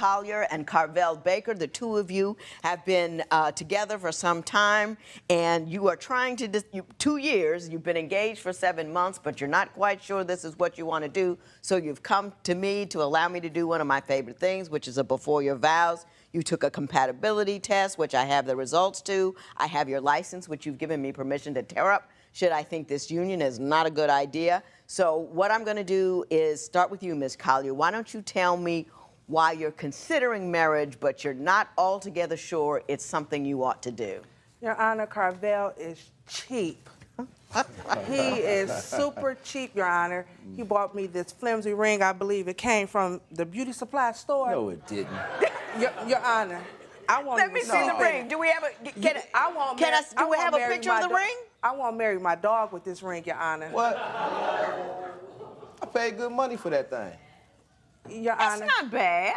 Collier and Carvell Baker. The two of you have been together for some time, and you are trying to, 2 years, you've been engaged for 7 months, but you're not quite sure this is what you want to do, so you've come to me to allow me to do one of my favorite things, which is a before your vows. You took a compatibility test, which I have the results to. I have your license, which you've given me permission to tear up should I think this union is not a good idea. So what I'm going to do is start with you, Ms. Collier. Why don't you tell me why you're considering marriage, but you're not altogether sure it's something you ought to do? Your Honor, Carvell is cheap. He is super cheap, Your Honor. He bought me this flimsy ring. I believe it came from the beauty supply store. No, it didn't. Your Honor, I want Let me see the ring. Do we have a? Do we have a picture of the ring? I want to marry my dog with this ring, Your Honor. What? I paid good money for that thing. Your Honor. That's not bad.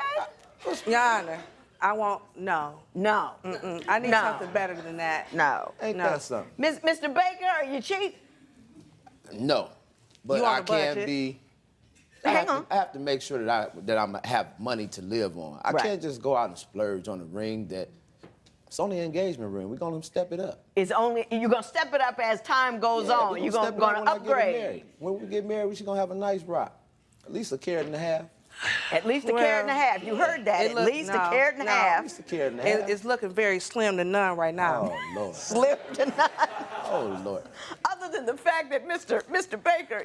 Your Honor, I want no. No. I need something better than that. No. Ain't that something? Mr. Baker, are you cheap? No, but You on I a can't budget? be. Hang on. I have to make sure that I'm have money to live on. I Right. can't just go out and splurge on a ring that it's only an engagement ring. We're gonna step it up. You're gonna step it up as time goes on. You're step it up gonna when I get upgrade. married. When we get married, we're gonna have a nice rock. At least a carat and a half. At least a carat and a half. You heard that. At least a carat and a At half. least a carat and a half. It's looking very slim to none right now. Oh, Lord. Slim to none. Oh, Lord. Other than the fact that Mr. Baker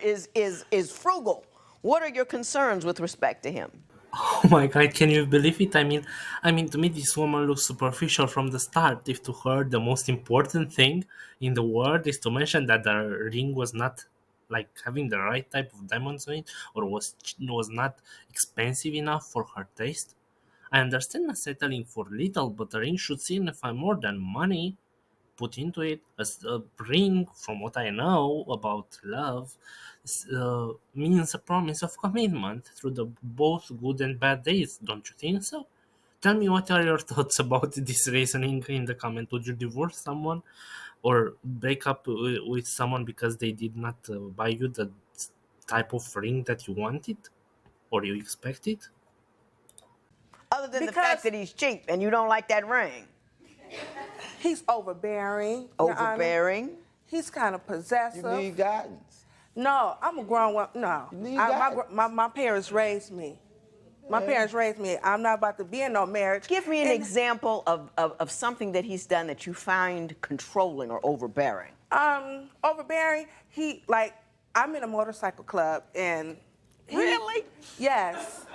is frugal, what are your concerns with respect to him? Oh my God, can you believe it? I mean, to me, this woman looks superficial from the start. If to her, the most important thing in the world is to mention that the ring was not like having the right type of diamonds on it, or was not expensive enough for her taste. I understand not settling for little, but a ring should signify more than money put into it. As a ring, from what I know about love, means a promise of commitment through the both good and bad days. Don't you think so? Tell me, what are your thoughts about this reasoning in the comment? Would you divorce someone or break up with someone because they did not buy you the type of ring that you wanted or you expected? Other than the fact that he's cheap and you don't like that ring. He's overbearing. Your Honor. Overbearing? He's kind of possessive. You need guidance. No, I'm a grown woman. No. You need guidance. My parents raised me. My parents raised me. I'm not about to be in no marriage. Give me an example of something that he's done that you find controlling or overbearing. Overbearing, I'm in a motorcycle club and Really? Yes.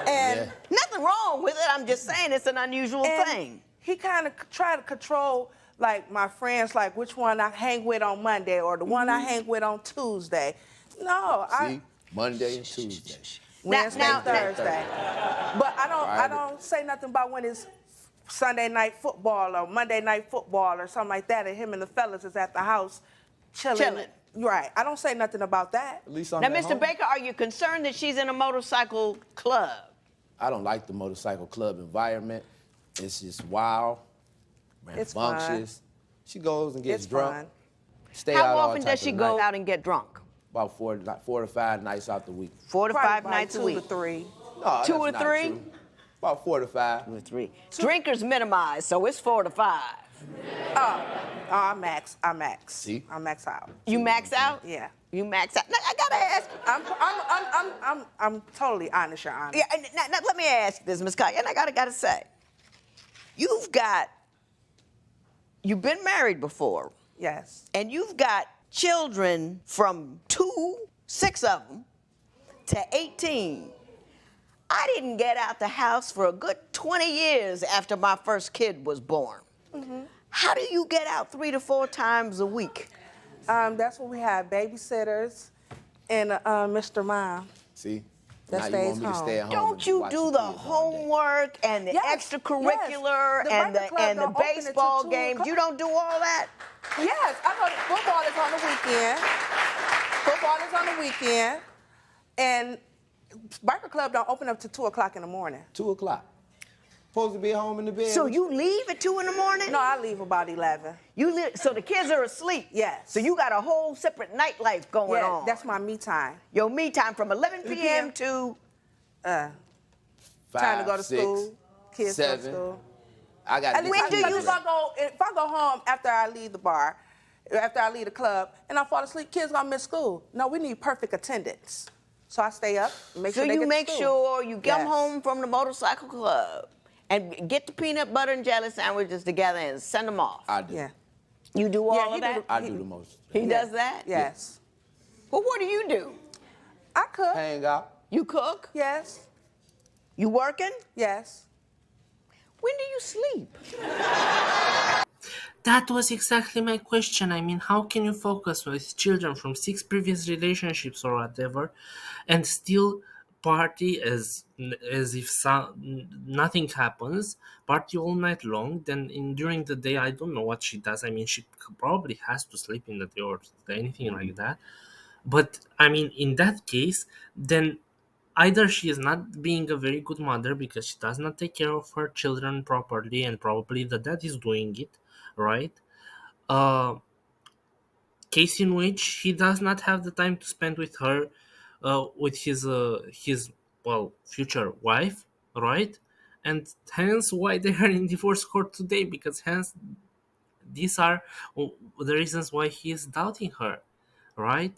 And Yeah. Nothing wrong with it. I'm just saying it's an unusual thing. he kind of tried to control my friends, which one I hang with on Monday or the one I hang with on Tuesday. No, See? Monday and Tuesday. Wednesday, Now- Thursday. But I don't say nothing about when it's Sunday night football or Monday night football or something like that, and him and the fellas is at the house chilling. Right. I don't say nothing about that. At least I'm Now, at Mr. home. Baker, are you concerned that she's in a motorcycle club? I don't like the motorcycle club environment. It's just wild, It's rambunctious. She goes and gets It's drunk. fun. Stay out How all often type does she of go night. out and get drunk? About 4 to 5 nights out the week. 4 to Probably 5 about nights a 2 week. to 3. No, 2 that's or not 3? true. About 4 to 5. 2 or 3. Drinkers minimized, so it's 4 to 5. I max. See? I max out. You max out? Yeah. You max out. Now, I gotta ask. I'm totally honest, Your Honor. Yeah, and now let me ask this, Ms. Collier, and I gotta say, you've been married before, Yes. and you've got children from 6 of them, to 18. I didn't get out the house for a good 20 years after my first kid was born. How do you get out 3 to 4 times a week? That's when we have babysitters and Mr. Mom. See? That now you stays want me to home. stay at home Don't and you watch do the the kids all day. homework and the Yes, extracurricular yes. The and Biker Club the don't open until baseball 2 games? o'clock. You don't do all that? Yes, I know that football is on the weekend. Football is on the weekend. And Biker Club don't open up till 2 o'clock in the morning. 2 o'clock. Supposed to be home in the bed. So you leave at 2 in the morning? No, I leave about 11. So the kids are asleep? Yes. So you got a whole separate nightlife going on? That's my me time. Your me time from 11 p.m. to? Trying to go to 6, school. Kids go to 7. school. I got At least When do you if I go home after I leave the bar, after I leave the club, and I fall asleep, kids gonna miss school. No, we need perfect attendance. So I stay up, make So sure they you get make to school. sure you come Yes. home from the motorcycle club and get the peanut butter and jelly sandwiches together and send them off. I do. Yeah. You do all Yeah, of he that? I do the most. He Yeah. does that? Yes. Well, what do you do? I cook. Hang out. You cook? Yes. You working? Yes. When do you sleep? That was exactly my question. I mean, how can you focus with children from 6 previous relationships or whatever, and still party as if nothing happens, party all night long? Then during the day, I don't know what she does. I mean, she probably has to sleep in the day or anything like that. But I mean, in that case, then either she is not being a very good mother because she does not take care of her children properly, and probably the dad is doing it, right? uh, Case in which he does not have the time to spend with her, with his well, future wife, right? And hence why they are in divorce court today, because hence these are the reasons why he is doubting her, right?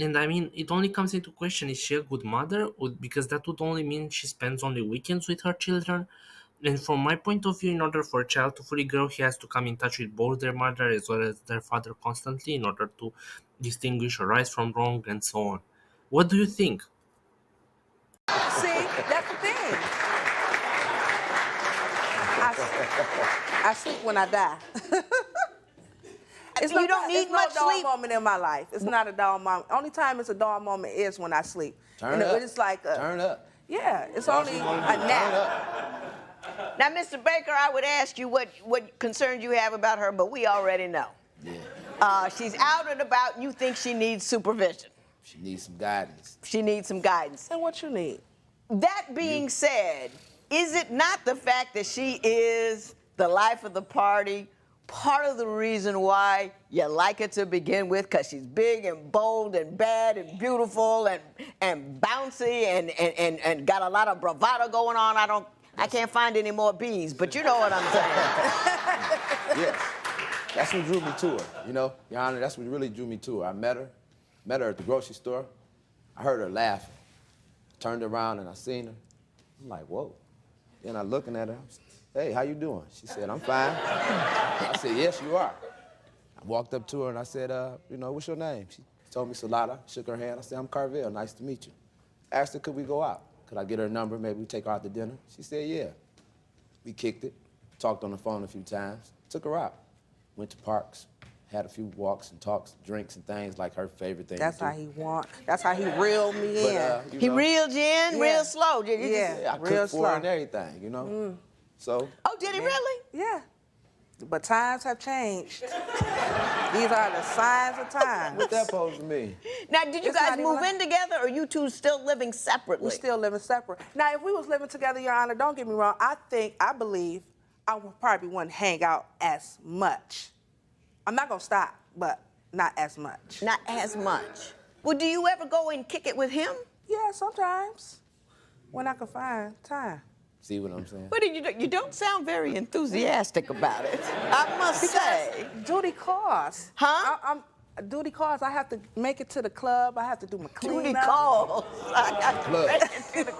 And I mean, it only comes into question: is she a good mother? Because that would only mean she spends only weekends with her children. And from my point of view, in order for a child to fully grow, he has to come in touch with both their mother as well as their father constantly in order to distinguish right from wrong and so on. What do you think? See, that's the thing. I sleep when I die. You don't need it's no much dull sleep? moment in my life. It's not a dull moment. Only time it's a dull moment is when I sleep. Turn up. It's like Turn up. yeah, it's only a nap. Now, Mr. Baker, I would ask you what concerns you have about her, but we already know. Yeah. She's out and about. You think she needs supervision. She needs some guidance. She needs some guidance. And what you need? That being said, is it not the fact that she is the life of the party part of the reason why you like her to begin with? Because she's big and bold and bad and beautiful and bouncy and got a lot of bravado going on. I can't find any more bees, but you know what I'm saying. Yes. That's what drew me to her, you know, Your Honor, that's what really drew me to her. I met her at the grocery store. I heard her laughing. Turned around and I seen her. I'm like, whoa. Then I looking at her, hey, how you doing? She said, I'm fine. I said, yes, you are. I walked up to her and I said, you know, what's your name? She told me Salada, shook her hand. I said, I'm Carvell, nice to meet you. Asked her, could we go out? Could I get her number? Maybe we take her out to dinner? She said, yeah. We kicked it, talked on the phone a few times, took her out. Went to parks, had a few walks and talks, drinks and things like her favorite thing That's to do. how he want. That's how he reeled me in. You He know, reeled you in Yeah. real slow. Did he? Yeah. yeah, I real cooked for slow. her and everything, you know? So, Oh, did he really? Yeah. But times have changed. These are the signs of times. what that supposed to mean? Now, did you It's guys not even move like- in together, or you two still living separately? We still living separate. Now, if we was living together, Your Honor, don't get me wrong, I believe I would probably wouldn't hang out as much. I'm not gonna stop, but not as much. Not as much. Well, do you ever go and kick it with him? Yeah, sometimes. When I can find time. See what I'm saying? What do you do? You don't sound very enthusiastic about it, I must say. Duty calls. Huh? Duty calls. I have to make it to the club. I have to do my cleanup. Duty calls. I got to Club. make it to the How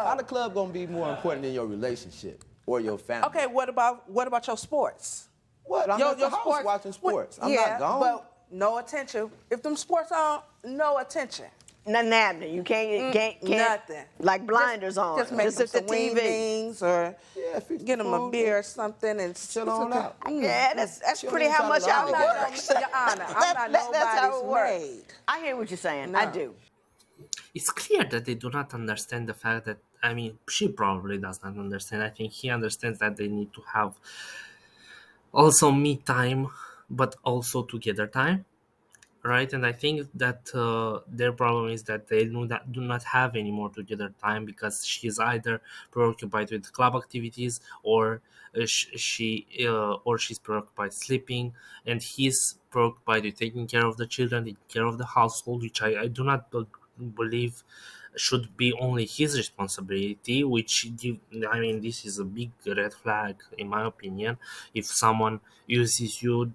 club. the club gonna be more important than your relationship or your family? Okay, what about your sports? What? I'm at the house watching sports. I'm yeah, not gone. but no attention. If them sports on, no attention. Nothing happening. You can't. Nothing. Like blinders on. Just make them at the some wing TV. wings or Yeah, fix get the them a food, beer or something and chill on out. Yeah, that's Chill pretty how inside much the how it lounge. works. Your Honor, I'm not That's how it nobody's works. maid. I hear what you're saying. I No. do. It's clear that they do not understand the fact that, I mean, she probably does not understand. I think he understands that they need to have also me time, but also together time, right? And I think that their problem is that they do not have any more together time because she is either preoccupied with club activities or or she's preoccupied sleeping, and he's preoccupied with taking care of the children, taking care of the household, which I do not believe should be only his responsibility, which I mean, this is a big red flag in my opinion. If someone uses you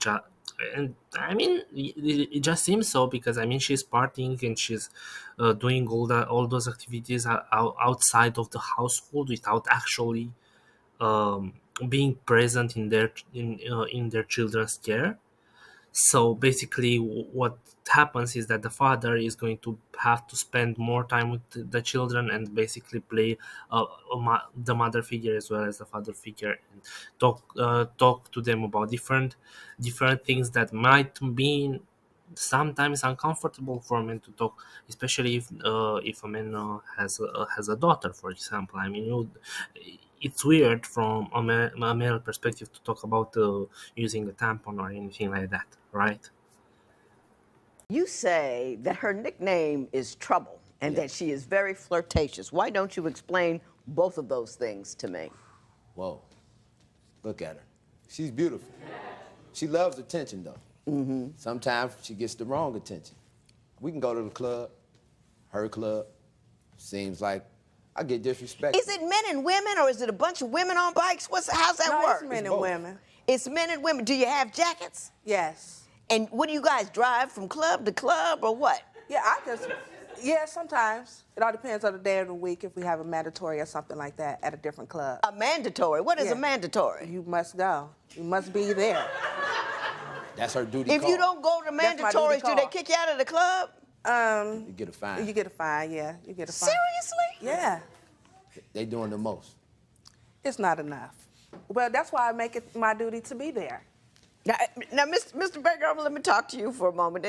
and I mean, it just seems so, because I mean, she's partying and she's doing all those activities outside of the household without actually um, being present in their children's care. So basically, what happens is that the father is going to have to spend more time with the children and basically play the mother figure as well as the father figure, and talk to them about different things that might be sometimes uncomfortable for men to talk, especially if a man has a daughter, for example. I mean, it's weird from a male perspective to talk about using a tampon or anything like that, right? You say that her nickname is Trouble and that she is very flirtatious. Why don't you explain both of those things to me? Whoa, look at her. She's beautiful. She loves attention, though. Sometimes she gets the wrong attention. We can go to the club, her club. Seems like I get disrespected. Is it men and women, or is it a bunch of women on bikes? How's that No, work? it's men and both. women. It's men and women. Do you have jackets? Yes. And what do you guys drive from club to club, or what? Yeah, sometimes. It all depends on the day of the week if we have a mandatory or something like that at a different club. A mandatory. What is a Yeah. mandatory? You must go. You must be there. That's her duty If call. you don't go to That's my duty mandatories, do they call. kick you out of the club? You get a fine. You get a fine, yeah. You get a fine. Seriously? Yeah. They doing the most. It's not enough. Well, that's why I make it my duty to be there. Now, Mr. Baker, let me talk to you for a moment.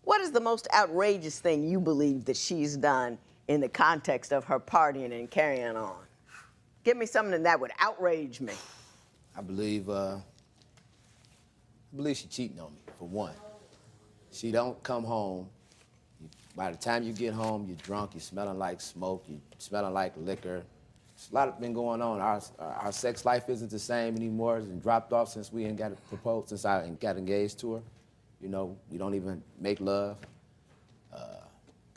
What is the most outrageous thing you believe that she's done in the context of her partying and carrying on? Give me something that would outrage me. I believe she cheating on me, for one. She don't come home. By the time you get home, you're drunk, you're smelling like smoke, you're smelling like liquor. There's a lot been going on. Our sex life isn't the same anymore. It's been dropped off since we ain't got proposed, since I got engaged to her. You know, we don't even make love.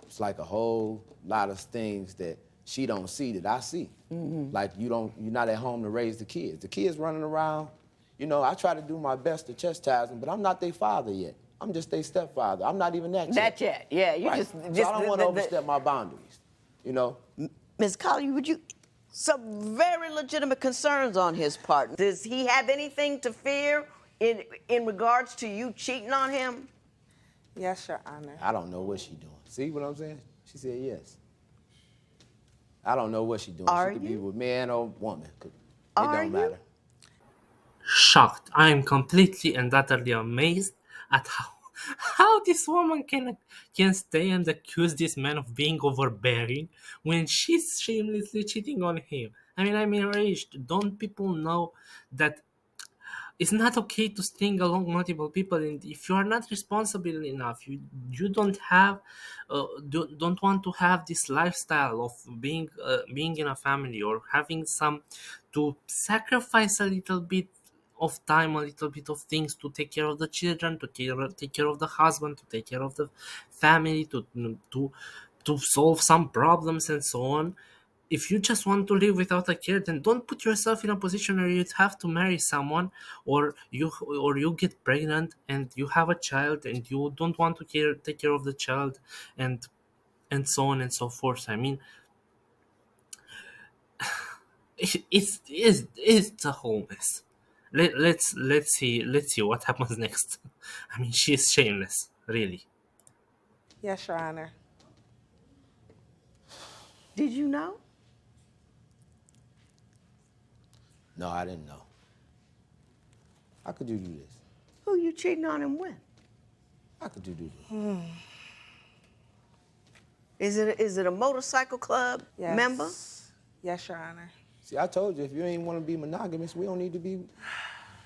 It's like a whole lot of things that she don't see that I see. Like you're not at home to raise the kids. The kids running around, you know, I try to do my best to chastise them, but I'm not their father yet. I'm just their stepfather. I'm not even that yet. That yet, yeah. You Right. just So I don't want to overstep my boundaries, you know? Ms. Collier, some very legitimate concerns on his part. Does he have anything to fear in regards to you cheating on him? Yes, Your Honor. I don't know what she doing. See what I'm saying? She said yes. I don't know what she doing. Are she could you? be with man or woman. It Are don't you? matter. Shocked. I am completely and utterly amazed at how this woman can stay and accuse this man of being overbearing when she's shamelessly cheating on him. I mean, I'm enraged. Don't people know that it's not okay to string along multiple people, and if you are not responsible enough, you don't want to have this lifestyle of being in a family, or having some to sacrifice a little bit of time, a little bit of things to take care of the children, to take care of the husband, to take care of the family, to solve some problems and so on. If you just want to live without a care, then don't put yourself in a position where you have to marry someone, or you get pregnant and you have a child and you don't want to take care of the child, and so on and so forth. I mean, it's a whole mess. Let's see what happens next. I mean, she's shameless, really. Yes, Your Honor. Did you know? No, I didn't know. How could you do this? Who you cheating on him with? How could you do this? Is it a motorcycle club Yes. member? Yes, Your Honor. See, I told you, if you ain't want to be monogamous, we don't need to be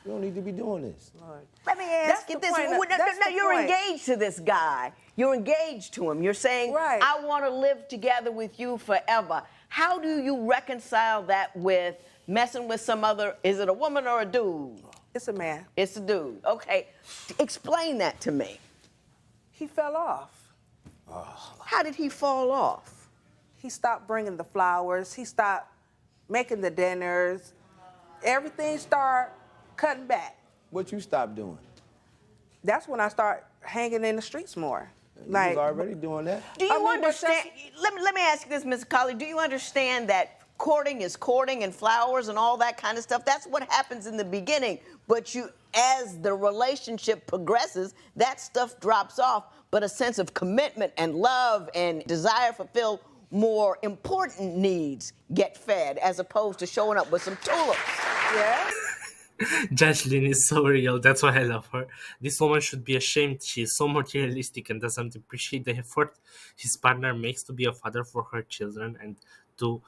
doing this. Lord. Let me ask That's you the this. point. No, That's the you're point. engaged to this guy. You're engaged to him. You're saying, Right. I want to live together with you forever. How do you reconcile that with messing with some other, is it a woman or a dude? It's a man. It's a dude. Okay. Explain that to me. He fell off. How did he fall off? He stopped bringing the flowers. He stopped making the dinners. Everything started cutting back. What you stopped doing? That's when I started hanging in the streets more. You was already doing that. Do you I mean, but understand? Let me ask you this, Ms. Colley. Do you understand that courting is courting and flowers and all that kind of stuff? That's what happens in the beginning. But as the relationship progresses, that stuff drops off. But a sense of commitment and love and desire to fulfill more important needs get fed, as opposed to showing up with some tulips. Yeah. Judge Lynn is so real. That's why I love her. This woman should be ashamed. She is so materialistic and doesn't appreciate the effort his partner makes to be a father for her children, and to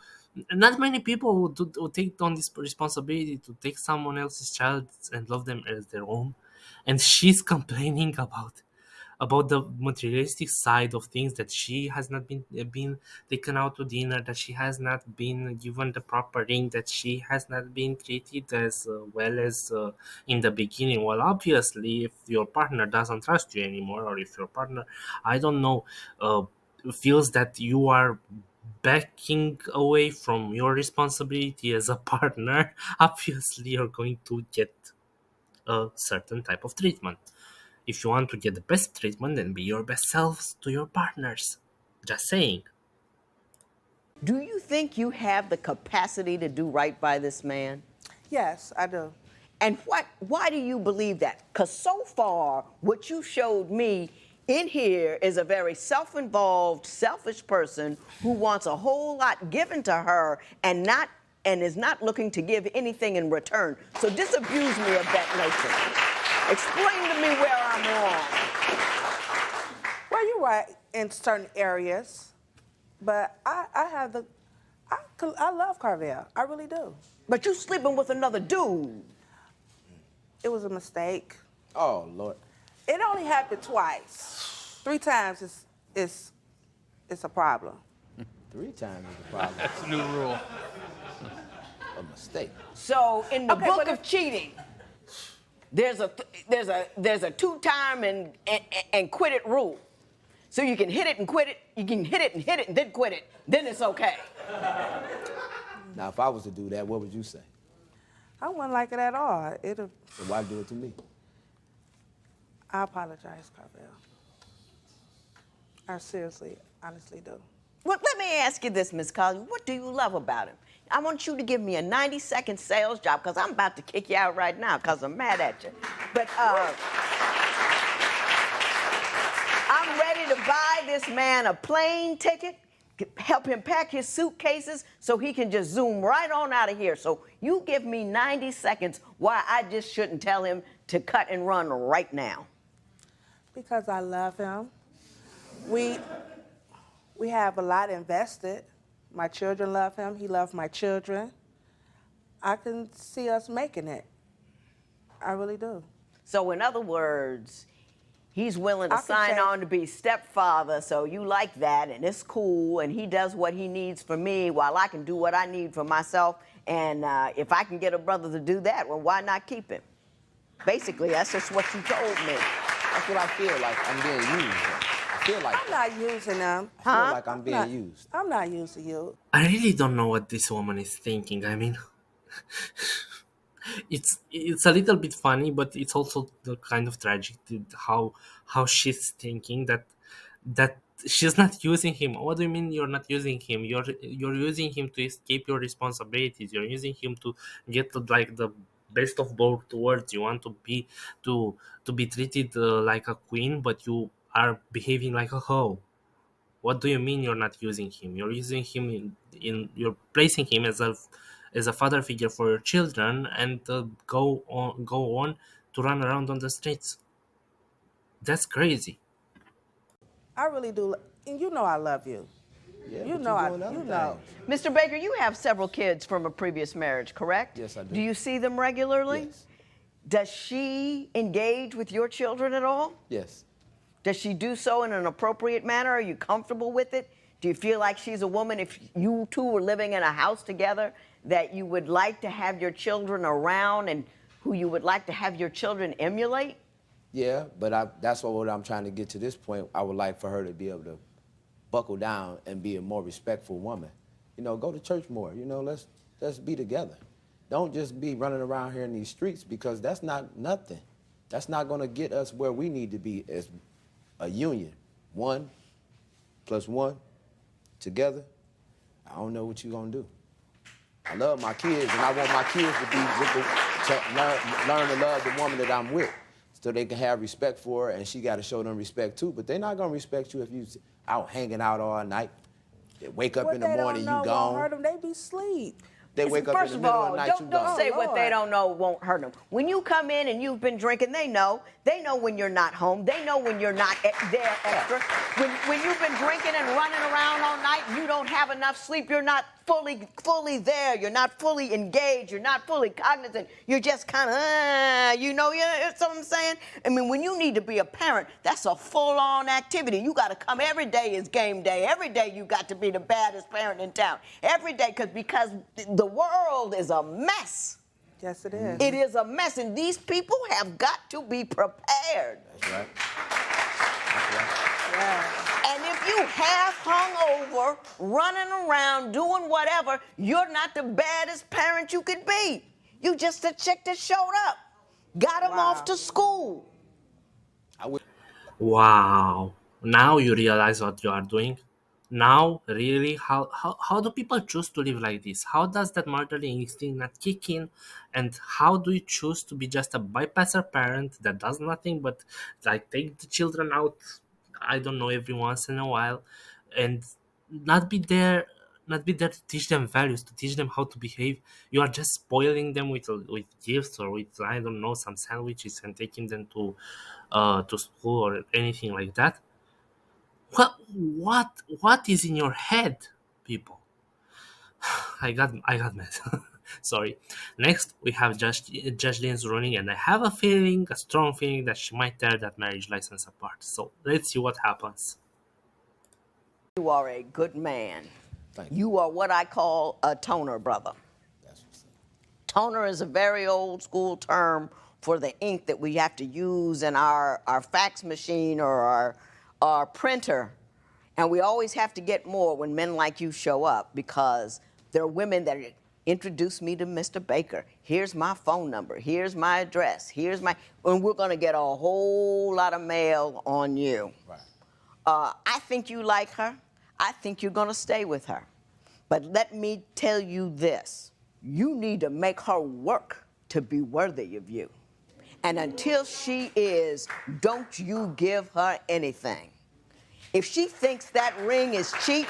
not many people who take on this responsibility to take someone else's child and love them as their own. And she's complaining about the materialistic side of things, that she has not been taken out to dinner, that she has not been given the proper ring, that she has not been treated as well as in the beginning. Well, obviously, if your partner doesn't trust you anymore, or if your partner, I don't know, feels that you are backing away from your responsibility as a partner, obviously you're going to get a certain type of treatment. If you want to get the best treatment, then be your best selves to your partners. Just saying. Do you think you have the capacity to do right by this man? Yes, I do. And why do you believe that? Because so far, what you showed me in here is a very self-involved, selfish person who wants a whole lot given to her and is not looking to give anything in return. So disabuse me of that notion. Explain to me where I'm wrong. Well, you're right in certain areas, but I love Carvell. I really do. But you sleeping with another dude. It was a mistake. Oh, Lord. It only happened twice. 3 times is a problem. 3 times is a problem. That's a new rule. A mistake. So in the Okay, book but of cheating, there's a 2-time and quit it rule. So you can hit it and quit it. You can hit it and then quit it. Then it's okay. Now, if I was to do that, what would you say? I wouldn't like it at all. So why do it to me? I apologize, Carvell. I seriously, honestly do. Well, let me ask you this, Miss Collins. What do you love about him? I want you to give me a 90-second sales job, because I'm about to kick you out right now because I'm mad at you. But I'm ready to buy this man a plane ticket, help him pack his suitcases so he can just zoom right on out of here. So you give me 90 seconds why I just shouldn't tell him to cut and run right now. Because I love him. We have a lot invested. My children love him. He loves my children. I can see us making it. I really do. So in other words, he's willing to I can sign change- on to be stepfather, so you like that, and it's cool, and he does what he needs for me while I can do what I need for myself. And if I can get a brother to do that, well, why not keep him? Basically, that's just what you told me. That's what I feel like. I'm being used. I feel like I'm not using them. I feel like I'm being used. I'm not using you. I really don't know what this woman is thinking. I mean, it's a little bit funny, but it's also the kind of tragic how she's thinking that she's not using him. What do you mean you're not using him? You're using him to escape your responsibilities. You're using him to get the best of both worlds. You want to be treated like a queen, but you are behaving like a hoe. What do you mean you're not using him? You're using him you're placing him as a father figure for your children, and go on to run around on the streets. That's crazy. I really do. And you know I love you. Yeah, You but know doing other you know. things. Mr. Baker, you have several kids from a previous marriage, correct? Yes, I do. Do you see them regularly? Yes. Does she engage with your children at all? Yes. Does she do so in an appropriate manner? Are you comfortable with it? Do you feel like she's a woman, if you two were living in a house together, that you would like to have your children around and who you would like to have your children emulate? Yeah, but that's what I'm trying to get to this point. I would like for her to be able to buckle down and be a more respectful woman. You know, go to church more. You know, let's be together. Don't just be running around here in these streets, because that's not nothing. That's not gonna get us where we need to be as a union. 1 + 1 together. I don't know what you're gonna do. I love my kids, and I want my kids to be learn to love the woman that I'm with, so they can have respect for her, and she got to show them respect too. But they're not gonna respect you if you out hanging out all night. They wake up in the morning, you Won't gone. hurt them. They be asleep. They wake up in the middle of the night, you don't gone. say Oh, what they Lord. don't know won't hurt them. When you come in and you've been drinking, they know. They know when you're not home. They know when you're not there extra. When you've been drinking and running around all night, you don't have enough sleep. You're not fully there. You're not fully engaged. You're not fully cognizant. You're just kind of, you know what I'm saying? I mean, when you need to be a parent, that's a full-on activity. You got to come every day is game day. Every day you got to be the baddest parent in town. Every day, because the world is a mess. Yes, it is. It is a mess, and these people have got to be prepared. That's right. That's right. Yeah. And if you half hungover, running around, doing whatever, you're not the baddest parent you could be. You just a chick that showed up, got him off to school. Wow. Now you realize what you are doing? Now, really, how do people choose to live like this? How does that motherly instinct not kick in? And how do you choose to be just a bypasser parent that does nothing but like take the children out, I don't know, every once in a while, and not be there to teach them values, to teach them how to behave? You are just spoiling them with gifts or with, I don't know, some sandwiches and taking them to school or anything like that. What is in your head, people? I got mad. Sorry. Next, we have Judge Lynn's ruling, and I have a strong feeling that she might tear that marriage license apart. So let's see what happens. You are a good man. Thank you. You are what I call a toner brother. That's what's up. Toner is a very old school term for the ink that we have to use in our fax machine or our printer. And we always have to get more when men like you show up, because there are women that introduce me to Mr. Baker. Here's my phone number. Here's my address. And we're going to get a whole lot of mail on you. Right. I think you like her. I think you're going to stay with her. But let me tell you this. You need to make her work to be worthy of you. And until she is, don't you give her anything. If she thinks that ring is cheap,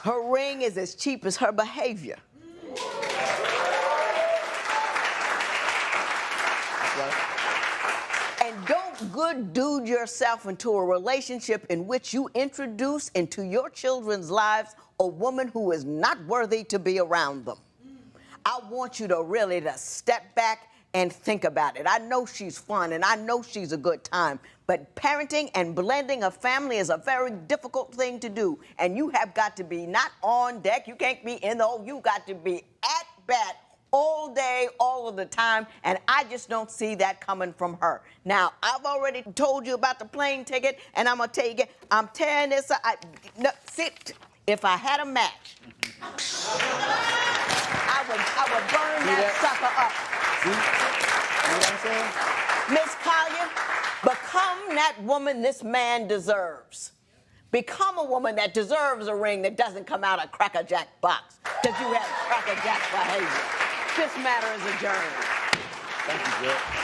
her ring is as cheap as her behavior. And don't good dude yourself into a relationship in which you introduce into your children's lives a woman who is not worthy to be around them. I want you to really step back and think about it. I know she's fun and I know she's a good time, but parenting and blending a family is a very difficult thing to do. And you have got to be not on deck, you can't be in the hole, you got to be at bat all day, all of the time, and I just don't see that coming from her. Now, I've already told you about the plane ticket, and I'm gonna tell you again, I'm tearing this up. If I had a match, I would burn that sucker up. See? You know what I'm saying? Miss Collier, become that woman this man deserves. Become a woman that deserves a ring that doesn't come out of Cracker Jack box, because you have Cracker Jack behavior. This matter is adjourned. Thank you, Judge.